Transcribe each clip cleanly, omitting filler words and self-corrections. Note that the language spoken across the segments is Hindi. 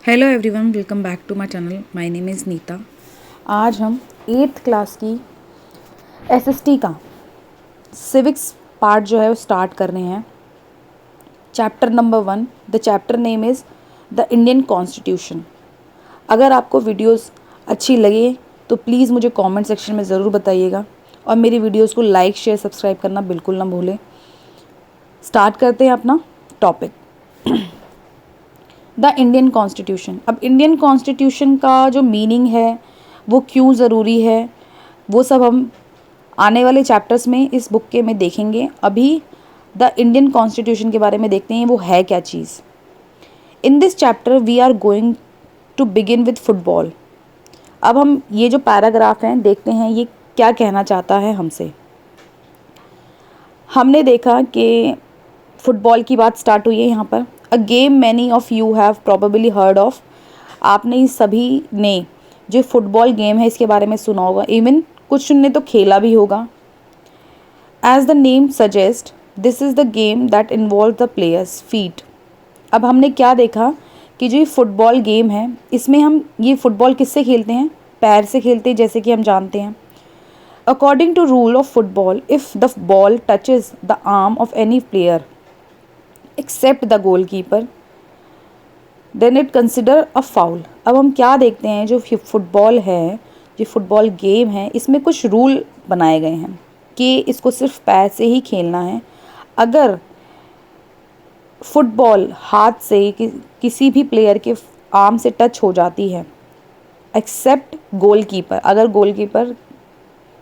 Hello everyone, welcome back to my channel. My name is Neeta. आज हम 8th क्लास की एसएसटी का सिविक्स पार्ट जो है वो स्टार्ट कर रहे हैं। Chapter number 1, the chapter name is the Indian constitution. अगर आपको वीडियोस अच्छी लगे तो प्लीज़ मुझे कमेंट सेक्शन में ज़रूर बताइएगा और मेरी वीडियोस को लाइक शेयर सब्सक्राइब करना बिल्कुल ना भूलें। स्टार्ट करते हैं अपना टॉपिक, द इंडियन कॉन्स्टिट्यूशन। अब इंडियन कॉन्स्टिट्यूशन का जो मीनिंग है वो क्यों ज़रूरी है वो सब हम आने वाले चैप्टर्स में इस बुक के में देखेंगे। अभी द इंडियन कॉन्स्टिट्यूशन के बारे में देखते हैं वो है क्या चीज़। In this chapter we are going to begin with football. अब हम ये जो पैराग्राफ हैं देखते हैं ये क्या कहना चाहता है हमसे। हमने देखा कि फुटबॉल की बात स्टार्ट हुई है यहाँ पर। A game many of you have probably heard of. आपने सभी ने जो फुटबॉल गेम है इसके बारे में सुना होगा, इवन कुछ ने तो खेला भी होगा। As the name suggest this is the game that involve the players feet. अब हमने क्या देखा कि जो ये फुटबॉल गेम है इसमें हम ये फुटबॉल किससे खेलते हैं, पैर से खेलते हैं, जैसे कि हम जानते हैं। According to rule of football, if the ball touches the arm of any player except the goalkeeper then it consider a foul. अब हम क्या देखते हैं, जो फुटबॉल है, जो फुटबॉल गेम है, इसमें कुछ रूल बनाए गए हैं कि इसको सिर्फ पैर से ही खेलना है। अगर फुटबॉल हाथ से किसी भी प्लेयर के आर्म से टच हो जाती है एक्सेप्ट गोलकीपर, अगर गोलकीपर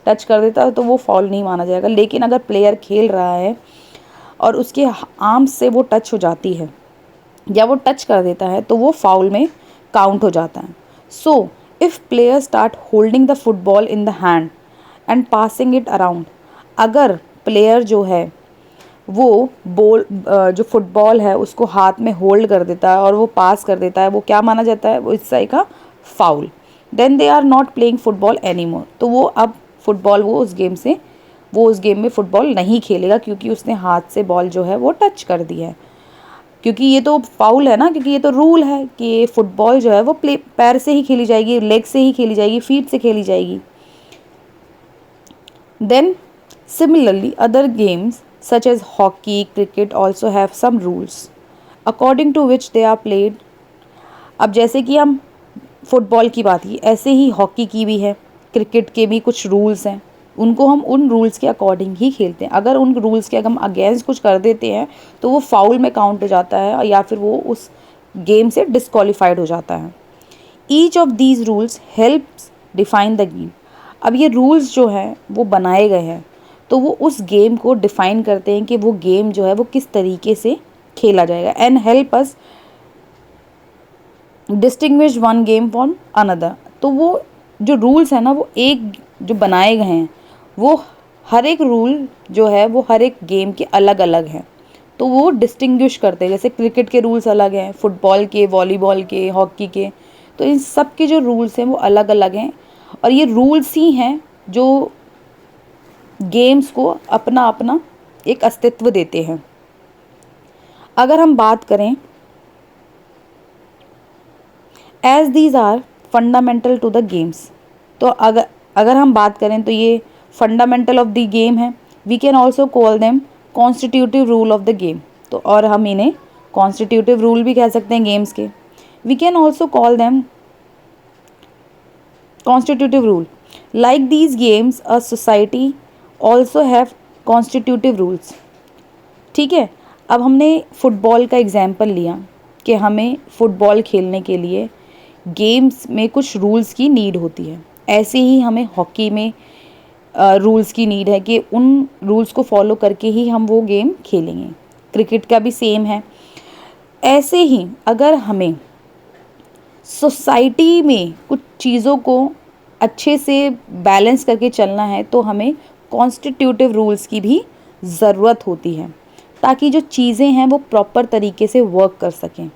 टच कर देता है तो वो फाउल नहीं माना जाएगा। लेकिन अगर प्लेयर खेल रहा है और उसके आर्म से वो टच हो जाती है या वो टच कर देता है तो वो फाउल में काउंट हो जाता है। So if player start holding the football in the hand and passing it around, अगर प्लेयर जो है वो बॉल जो फुटबॉल है उसको हाथ में होल्ड कर देता है और वो पास कर देता है, वो क्या माना जाता है, वो इस तरह का foul. Then they are not playing football any more. तो वो अब फुटबॉल वो उस गेम में फुटबॉल नहीं खेलेगा क्योंकि उसने हाथ से बॉल जो है वो टच कर दिया है। क्योंकि ये तो फाउल है ना, क्योंकि ये तो रूल है कि फुटबॉल जो है वो पैर से ही खेली जाएगी, लेग से ही खेली जाएगी, फीट से खेली जाएगी। Then similarly other games such as hockey, cricket also have some rules according to which they are played. अब जैसे कि हम फुटबॉल की बात की, ऐसे ही हॉकी की भी है, क्रिकेट के भी कुछ रूल्स हैं, उनको हम उन रूल्स के अकॉर्डिंग ही खेलते हैं। अगर उन रूल्स के हम अगेंस्ट कुछ कर देते हैं तो वो फाउल में काउंट हो जाता है या फिर वो उस गेम से डिस्क्वालीफाइड हो जाता है। Each of these rules helps define the game. अब ये रूल्स जो हैं वो बनाए गए हैं तो वो उस गेम को डिफ़ाइन करते हैं कि वो गेम जो है वो किस तरीके से खेला जाएगा and help us distinguish one game from another. तो वो जो रूल्स हैं ना वो एक जो बनाए गए हैं वो हर एक रूल जो है वो हर एक गेम के अलग अलग हैं, तो वो डिस्टिंग्विश करते हैं। जैसे क्रिकेट के रूल्स अलग हैं, फुटबॉल के, वॉलीबॉल के, हॉकी के, तो इन सब के जो रूल्स हैं वो अलग अलग हैं और ये रूल्स ही हैं जो गेम्स को अपना अपना एक अस्तित्व देते हैं। अगर हम बात करें, as these are fundamental to the games, तो अगर हम बात करें तो ये फंडामेंटल ऑफ द गेम है। We can also call them constitutive rule of the game, तो और हम इन्हें कॉन्स्टिट्यूटिव रूल भी कह सकते हैं गेम्स के। We can also call them constitutive rule. Like these games a society also have constitutive rules. ठीक है, अब हमने फुटबॉल का एग्जाम्पल लिया कि हमें फुटबॉल खेलने के लिए गेम्स में कुछ रूल्स की नीड होती है, ऐसे ही हमें हॉकी में रूल्स की नीड है कि उन रूल्स को फॉलो करके ही हम वो गेम खेलेंगे। क्रिकेट का भी सेम है। ऐसे ही अगर हमें सोसाइटी में कुछ चीज़ों को अच्छे से बैलेंस करके चलना है तो हमें कॉन्स्टिट्यूटिव रूल्स की भी ज़रूरत होती है ताकि जो चीज़ें हैं वो प्रॉपर तरीके से वर्क कर सकें।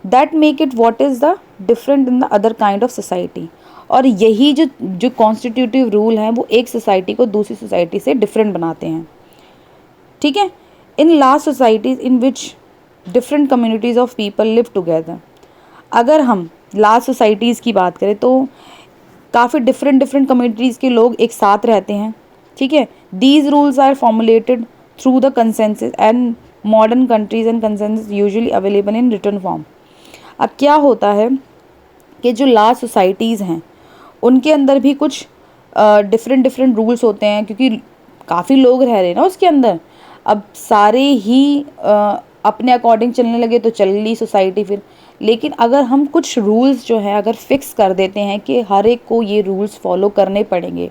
That make it what is the different in the other kind of society. और यही जो जो कॉन्स्टिट्यूटिव रूल हैं वो एक सोसाइटी को दूसरी सोसाइटी से डिफरेंट बनाते हैं। ठीक है, in last societies in which different communities of people live together. अगर हम लार्ज सोसाइटीज़ की बात करें तो काफ़ी डिफरेंट डिफरेंट कम्युनिटीज़ के लोग एक साथ रहते हैं, ठीक है। These rules are formulated through the consensus and modern countries and consensus usually available in written form. अब क्या होता है कि जो लार्ज सोसाइटीज़ हैं उनके अंदर भी कुछ डिफरेंट डिफरेंट रूल्स होते हैं, क्योंकि काफ़ी लोग रह रहे हैं ना उसके अंदर। अब सारे ही अपने अकॉर्डिंग चलने लगे तो चल ली सोसाइटी फिर। लेकिन अगर हम कुछ रूल्स जो है अगर फिक्स कर देते हैं कि हर एक को ये रूल्स फॉलो करने पड़ेंगे,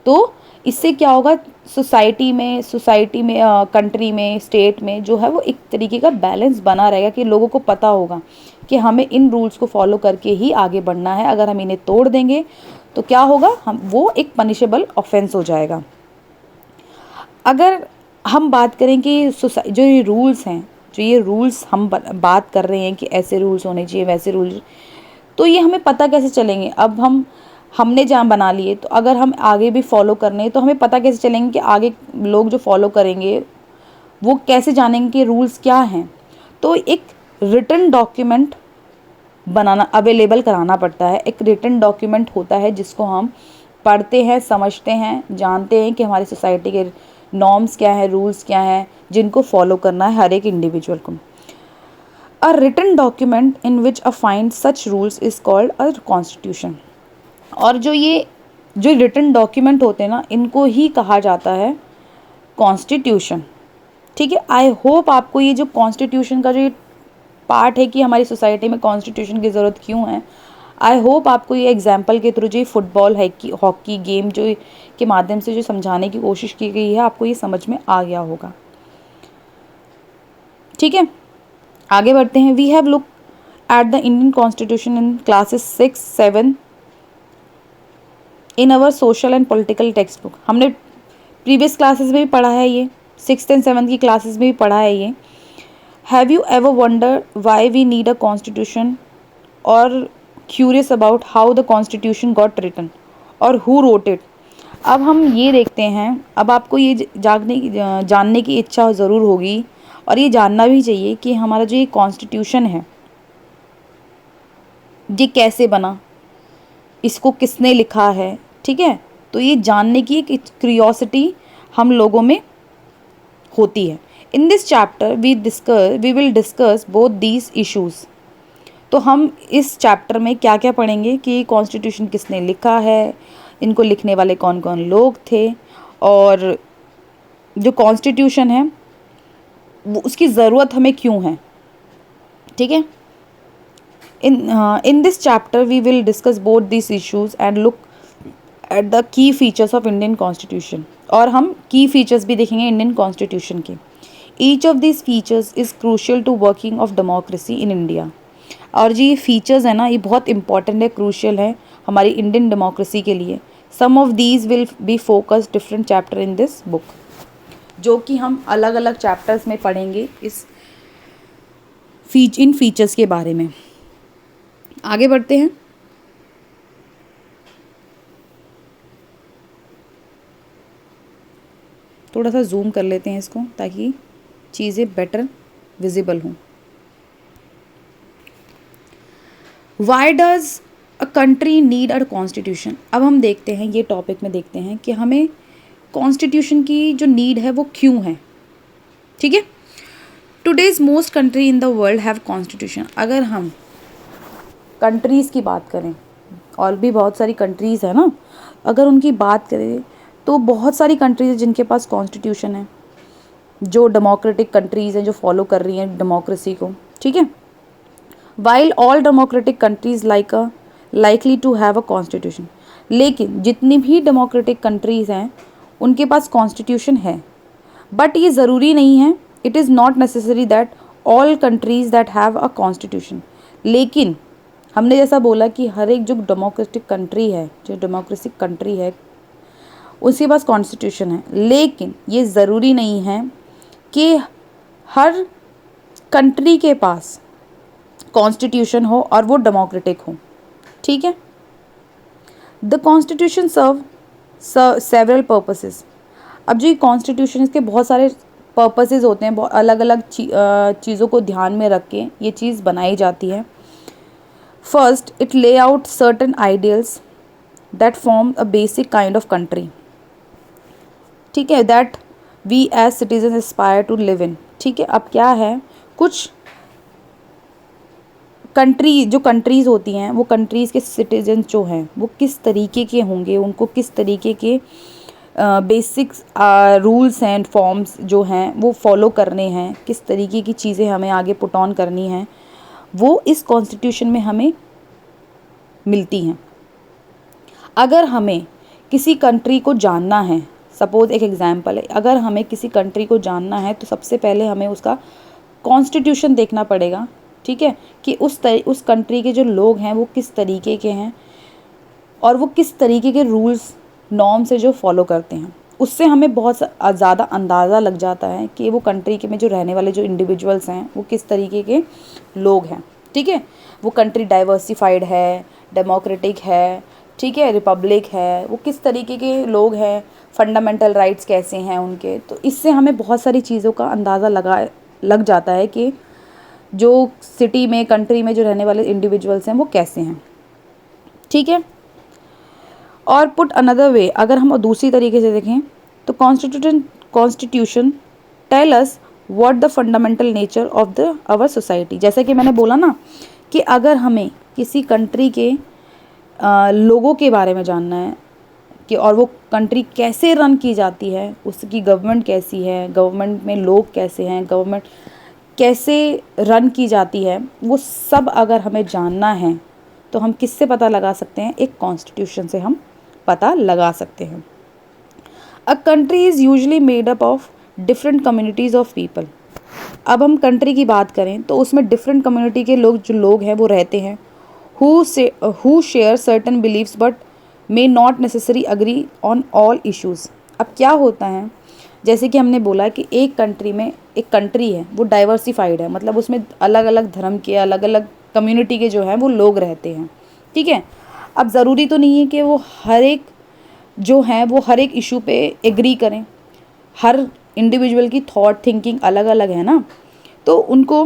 तो इससे क्या होगा, सोसाइटी में कंट्री में, स्टेट में जो है वो एक तरीके का बैलेंस बना रहेगा कि लोगों को पता होगा कि हमें इन रूल्स को फॉलो करके ही आगे बढ़ना है। अगर हम इन्हें तोड़ देंगे तो क्या होगा, हम वो एक पनिशेबल ऑफेंस हो जाएगा। अगर हम बात करें कि जो ये रूल्स हैं, जो ये रूल्स हम बात कर रहे हैं कि ऐसे रूल्स होने चाहिए वैसे रूल्स, तो ये हमें पता कैसे चलेंगे। अब हमने जहाँ बना लिए तो अगर हम आगे भी फॉलो करने तो हमें पता कैसे चलेंगे कि आगे लोग जो फॉलो करेंगे वो कैसे जानेंगे कि रूल्स क्या हैं। तो एक रिटन डॉक्यूमेंट बनाना, अवेलेबल कराना पड़ता है। एक रिटन डॉक्यूमेंट होता है जिसको हम पढ़ते हैं, समझते हैं, जानते हैं कि हमारी सोसाइटी के नॉर्म्स क्या है, रूल्स क्या हैं, जिनको फॉलो करना है हर एक इंडिविजुअल को। A written document in which a find such rules is called a constitution. और जो रिटन डॉक्यूमेंट होते हैं ना, इनको ही कहा जाता है कॉन्स्टिट्यूशन, ठीक है। आई होप आपको ये जो कॉन्स्टिट्यूशन का जो पार्ट है कि हमारी सोसाइटी में कॉन्स्टिट्यूशन की ज़रूरत क्यों है, आई होप आपको ये एग्जाम्पल के थ्रू जो फुटबॉल हॉकी गेम जो के माध्यम से जो समझाने की कोशिश की गई है, आपको ये समझ में आ गया होगा, ठीक है। आगे बढ़ते हैं। We have look at the Indian constitution in classes 6-7 in our social and political textbook. हमने प्रीवियस क्लासेस में भी पढ़ा है, ये 6th and 7th की क्लासेस में भी पढ़ा है ये। Have you ever wonder why we need a constitution और curious about how the constitution got written और हु रोट इट। अब हम ये देखते हैं, अब आपको ये जानने की इच्छा ज़रूर होगी और ये जानना भी चाहिए कि हमारा जो ये कॉन्स्टिट्यूशन है ये कैसे बना, इसको किसने लिखा है, ठीक है। तो ये जानने की एक क्यूरियोसिटी हम लोगों में होती है। In this chapter we will discuss both these issues. तो हम इस चैप्टर में क्या क्या पढ़ेंगे कि कॉन्स्टिट्यूशन किसने लिखा है, इनको लिखने वाले कौन कौन लोग थे, और जो कॉन्स्टिट्यूशन है वो उसकी ज़रूरत हमें क्यों है, ठीक है। In this chapter we will discuss both this issues and look at the key features of Indian constitution. और हम की फीचर्स भी देखेंगे इंडियन कॉन्स्टिट्यूशन के। Each of this features is crucial to working of democracy in India. और जो ये फीचर्स है ना, ये बहुत इंपॉर्टेंट है, क्रूशियल है हमारी इंडियन डेमोक्रेसी के लिए। Some of these will be focus different chapter in this book, जो कि हम अलग अलग चैप्टर्स में पढ़ेंगे इन फीचर्स के बारे में। आगे बढ़ते हैं। थोड़ा सा जूम कर लेते हैं इसको ताकि चीज़ें बेटर विजिबल हों। Why does a country need a constitution. अब हम देखते हैं, ये टॉपिक में देखते हैं कि हमें कॉन्स्टिट्यूशन की जो नीड है वो क्यों है, ठीक है। Today's most country in the world have constitution. अगर हम कंट्रीज़ की बात करें, और भी बहुत सारी कंट्रीज़ है ना, अगर उनकी बात करें तो बहुत सारी कंट्रीज़ हैं जिनके पास कॉन्स्टिट्यूशन है, जो डेमोक्रेटिक कंट्रीज़ हैं, जो फॉलो कर रही हैं डेमोक्रेसी को, ठीक है। While all democratic countries likely to have a constitution. लेकिन जितनी भी डेमोक्रेटिक कंट्रीज़ हैं उनके पास कॉन्स्टिट्यूशन है, बट ये ज़रूरी नहीं है, it is not necessary that all countries that have a constitution. लेकिन हमने जैसा बोला कि हर एक जो डेमोक्रेटिक कंट्री है, जो डेमोक्रेटिक कंट्री है उसके पास कॉन्स्टिट्यूशन है, लेकिन ये ज़रूरी नहीं है कि हर कंट्री के पास कॉन्स्टिट्यूशन हो और वो डेमोक्रेटिक हो, ठीक है। The constitution serve several purposes. अब जो ये कॉन्स्टिट्यूशन, इसके बहुत सारे पर्पसेस होते हैं, बहुत अलग अलग चीज़ों को ध्यान में रख के ये चीज़ बनाई जाती है। First, it lay out certain ideals that form a basic kind of country, ठीक है, that we as citizen aspire to live in. ठीक है, अब क्या है, कुछ जो कंट्रीज़ होती हैं, वो कंट्रीज़ के सिटीजन जो हैं वो किस तरीके के होंगे, उनको किस तरीके के बेसिक रूल्स एंड फॉर्म्स जो हैं वो फॉलो करने हैं, किस तरीके की चीज़ें हमें आगे पुट ऑन करनी हैं, वो इस कॉन्स्टिट्यूशन में हमें मिलती हैं। अगर हमें किसी कंट्री को जानना है, सपोज़ एक एग्जांपल है, अगर हमें किसी कंट्री को जानना है तो सबसे पहले हमें उसका कॉन्स्टिट्यूशन देखना पड़ेगा, ठीक है, कि उस कंट्री के जो लोग हैं वो किस तरीके के हैं और वो किस तरीके के रूल्स नॉर्म से जो फॉलो करते हैं। उससे हमें बहुत ज़्यादा अंदाज़ा लग जाता है कि वो कंट्री के में जो रहने वाले जो इंडिविजुअल्स हैं वो किस तरीके के लोग हैं, ठीक है, वो कंट्री डाइवर्सिफाइड है, डेमोक्रेटिक है, ठीक है, रिपब्लिक है, वो किस तरीके के लोग हैं, फंडामेंटल राइट्स कैसे हैं उनके। तो इससे हमें बहुत सारी चीज़ों का अंदाज़ा लग जाता है कि जो सिटी में, कंट्री में जो रहने वाले इंडिविजुअल्स हैं वो कैसे हैं, ठीक है। और पुट अनदर वे, अगर हम दूसरी तरीके से देखें तो constitution tell us what the fundamental nature of the our society. जैसे कि मैंने बोला ना कि अगर हमें किसी कंट्री के लोगों के बारे में जानना है कि और वो कंट्री कैसे रन की जाती है, उसकी गवर्नमेंट कैसी है, गवर्नमेंट में लोग कैसे हैं, गवर्नमेंट कैसे रन की जाती है, वो सब अगर हमें जानना है तो हम किससे पता लगा सकते हैं, एक कॉन्स्टिट्यूशन से हम पता लगा सकते हैं। A country is usually made up of different communities of people. अब हम कंट्री की बात करें तो उसमें डिफरेंट कम्युनिटी के लोग हैं वो रहते हैं, who share certain believes but may not necessary agree on all issues. अब क्या होता है, जैसे कि हमने बोला कि एक कंट्री में, एक कंट्री है वो डाइवर्सिफाइड है, मतलब उसमें अलग अलग धर्म के, अलग अलग कम्युनिटी के जो हैं वो लोग रहते हैं, ठीक है। अब ज़रूरी तो नहीं है कि वो हर एक जो हैं वो हर एक इशू पे एग्री करें, हर इंडिविजुअल की थॉट थिंकिंग अलग अलग है ना, तो उनको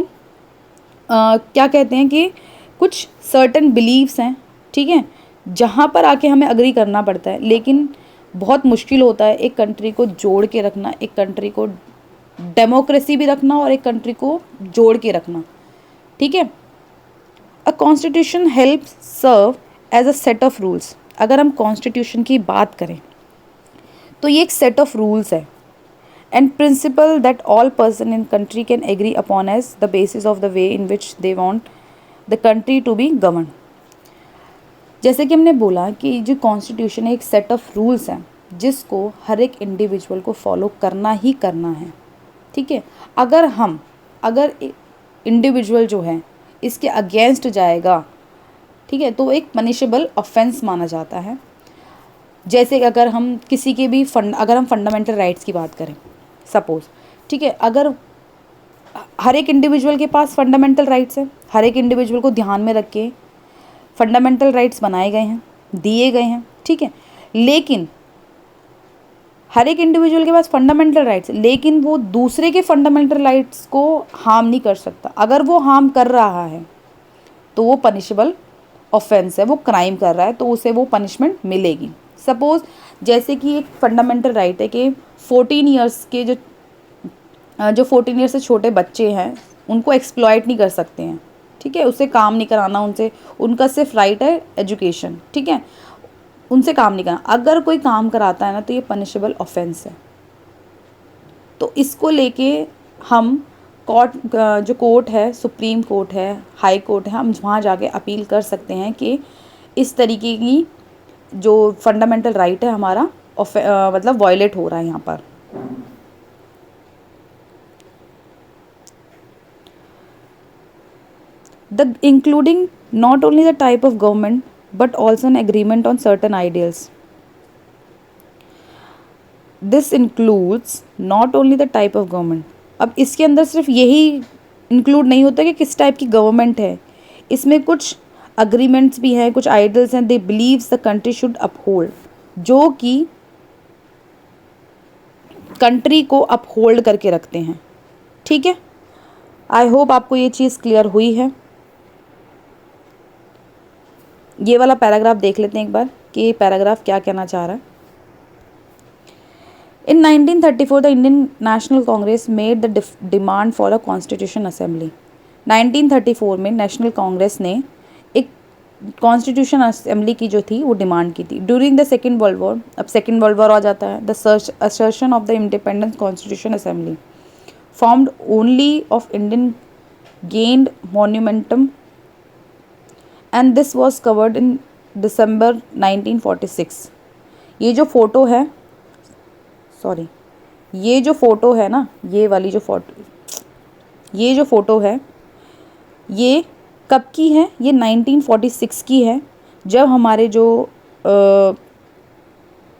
क्या कहते हैं कि कुछ सर्टन बिलीव्स हैं, ठीक है, जहाँ पर आके हमें अग्री करना पड़ता है, लेकिन बहुत मुश्किल होता है एक कंट्री को जोड़ के रखना, एक कंट्री को डेमोक्रेसी भी रखना और एक कंट्री को जोड़ के रखना, ठीक है। A constitution help serve as a set of rules. अगर हम कॉन्स्टिट्यूशन की बात करें तो ये एक सेट ऑफ रूल्स है and principle that all person in country can agree upon as the basis of the way in which they want the country to be govern. जैसे कि हमने बोला कि जो कॉन्स्टिट्यूशन है एक सेट ऑफ रूल्स है जिसको हर एक इंडिविजुअल को फॉलो करना ही करना है, ठीक है। अगर इंडिविजुअल जो है इसके अगेंस्ट जाएगा, ठीक है, तो एक पनिशेबल ऑफेंस माना जाता है। जैसे अगर हम किसी के भी अगर हम फंडामेंटल राइट्स की बात करें सपोज, ठीक है, अगर हर एक इंडिविजुअल के पास फंडामेंटल राइट्स है, हर एक इंडिविजुअल को ध्यान में रख के फंडामेंटल राइट्स बनाए गए हैं, दिए गए हैं, ठीक है, लेकिन हर एक इंडिविजुअल के पास फंडामेंटल राइट्स, लेकिन वो दूसरे के फंडामेंटल राइट्स को हार्म नहीं कर सकता। अगर वो हार्म कर रहा है तो वो पनिशेबल ऑफेंस है, वो क्राइम कर रहा है तो उसे वो पनिशमेंट मिलेगी। सपोज जैसे कि एक फंडामेंटल राइट है कि 14 ईयर्स के जो 14 ईयर्स से छोटे बच्चे हैं उनको एक्सप्लॉइट नहीं कर सकते हैं, ठीक है, उससे काम नहीं कराना, उनका सिर्फ राइट है एजुकेशन, ठीक है, उनसे काम नहीं करना। अगर कोई काम कराता है ना तो ये पनिशेबल ऑफेंस है। तो इसको लेके हम जो कोर्ट है, सुप्रीम कोर्ट है, हाई कोर्ट है, हम वहाँ जाके अपील कर सकते हैं कि इस तरीके की जो फंडामेंटल राइट है हमारा मतलब वायलेट हो रहा है यहाँ पर। The including not only the type of government but also an agreement on certain ideals. This includes not only the type of government. अब इसके अंदर सिर्फ यही इंक्लूड नहीं होता कि किस टाइप की गवर्नमेंट है, इसमें कुछ अग्रीमेंट्स भी हैं, कुछ आइडल्स हैं, they believes the country should uphold, जो कि कंट्री को अपहोल्ड करके रखते हैं। ठीक है, आई होप आपको ये चीज़ क्लियर हुई है। ये वाला पैराग्राफ देख लेते हैं एक बार कि ये पैराग्राफ क्या कहना चाह रहा है। इन 1934 the Indian national Congress made the demand for a constitution assembly. 1934 में नेशनल कांग्रेस ने एक कॉन्स्टिट्यूशन असेंबली की जो थी वो डिमांड की थी। During the second world war, अब सेकेंड वर्ल्ड वॉर आ जाता है, the assertion of the independence constitution assembly formed only of Indian gained monumentum and this was covered in December 1946। ये जो फ़ोटो है, सॉरी, ये जो फ़ोटो है ना, ये वाली जो फ़ोटो है, ये कब की है? ये 1946 की है, जब हमारे जो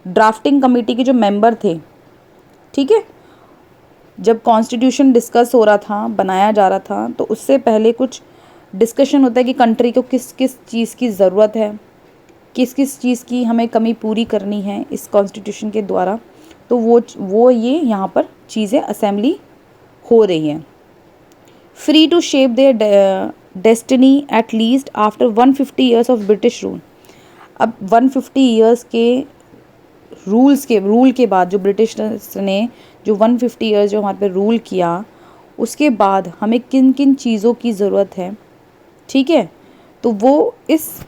ड्राफ्टिंग कमेटी के जो मेंबर थे, ठीक है, जब कॉन्स्टिट्यूशन डिस्कस हो रहा था, बनाया जा रहा था, तो उससे पहले कुछ डिस्कशन होता है कि कंट्री को किस किस चीज़ की ज़रूरत है, किस किस चीज़ की हमें कमी पूरी करनी है इस कॉन्स्टिट्यूशन के द्वारा। तो वो ये यहाँ पर चीज़ें असेंबली हो रही हैं। Free to shape their destiny at least after 150 years of British rule. अब 150 ईयर्स के रूल के बाद, जो ब्रिटिश ने जो 150 ईयर्स जो हमारे पे रूल किया, उसके बाद हमें किन किन चीज़ों की ज़रूरत है, ठीक है, तो वो इस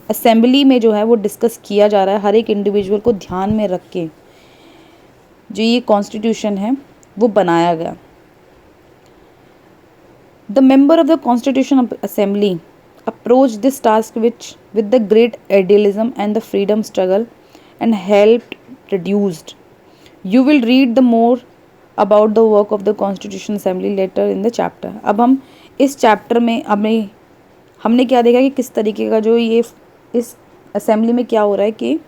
असेंबली में जो है वो डिस्कस किया जा रहा है। हर एक इंडिविजुअल को ध्यान में रख के जो ये कॉन्स्टिट्यूशन है वो बनाया गया। The member of the constitution assembly approach this task with the great idealism and the freedom struggle and helped reduced. You will read the more about the work of the Constitution Assembly later in the chapter। अब हम इस चैप्टर में हमने क्या देखा कि किस तरीके का जो ये इस असेंबली में क्या हो रहा है कि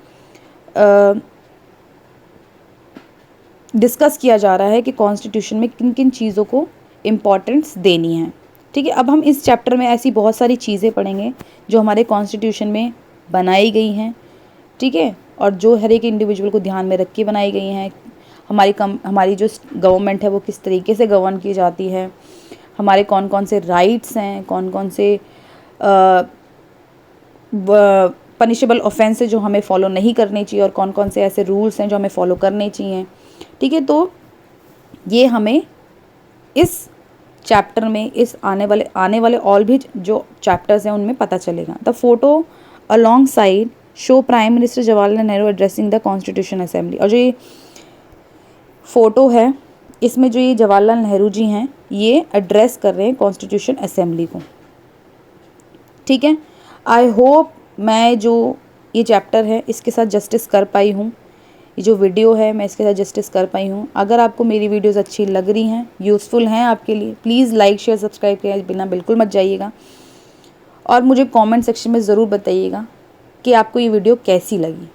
डिस्कस किया जा रहा है कि कॉन्स्टिट्यूशन में किन किन चीज़ों को इम्पॉर्टेंस देनी है। ठीक है, अब हम इस चैप्टर में ऐसी बहुत सारी चीज़ें पढ़ेंगे जो हमारे कॉन्स्टिट्यूशन में बनाई गई हैं, ठीक है, और जो हर एक इंडिविजुअल को ध्यान में रख के बनाई गई हैं। हमारी जो गवर्नमेंट है वो किस तरीके से गवर्न की जाती है, हमारे कौन कौन से राइट्स हैं, कौन कौन से पनिशेबल ऑफेंस है जो हमें फॉलो नहीं करने चाहिए, और कौन कौन से ऐसे रूल्स हैं जो हमें फॉलो करने चाहिए। ठीक है, तो ये हमें इस चैप्टर में, इस आने वाले और भी जो चैप्टर्स हैं उनमें पता चलेगा। The photo along side show prime minister Jawaharlal Nehru addressing the constitution assembly. और जो ये फ़ोटो है इसमें जो ये जवाहरलाल नेहरू जी हैं ये एड्रेस कर रहे हैं कॉन्स्टिट्यूशन असेंबली को। ठीक है, आई होप मैं जो ये चैप्टर है इसके साथ जस्टिस कर पाई हूँ, ये जो वीडियो है मैं इसके साथ जस्टिस कर पाई हूँ। अगर आपको मेरी वीडियोस अच्छी लग रही हैं, यूज़फुल हैं आपके लिए, प्लीज़ लाइक शेयर सब्सक्राइब किए बिना बिल्कुल मत जाइएगा, और मुझे कमेंट सेक्शन में ज़रूर बताइएगा कि आपको ये वीडियो कैसी लगी।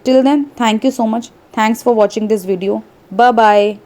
Till then, thank you so much, thanks for watching this video, bye bye.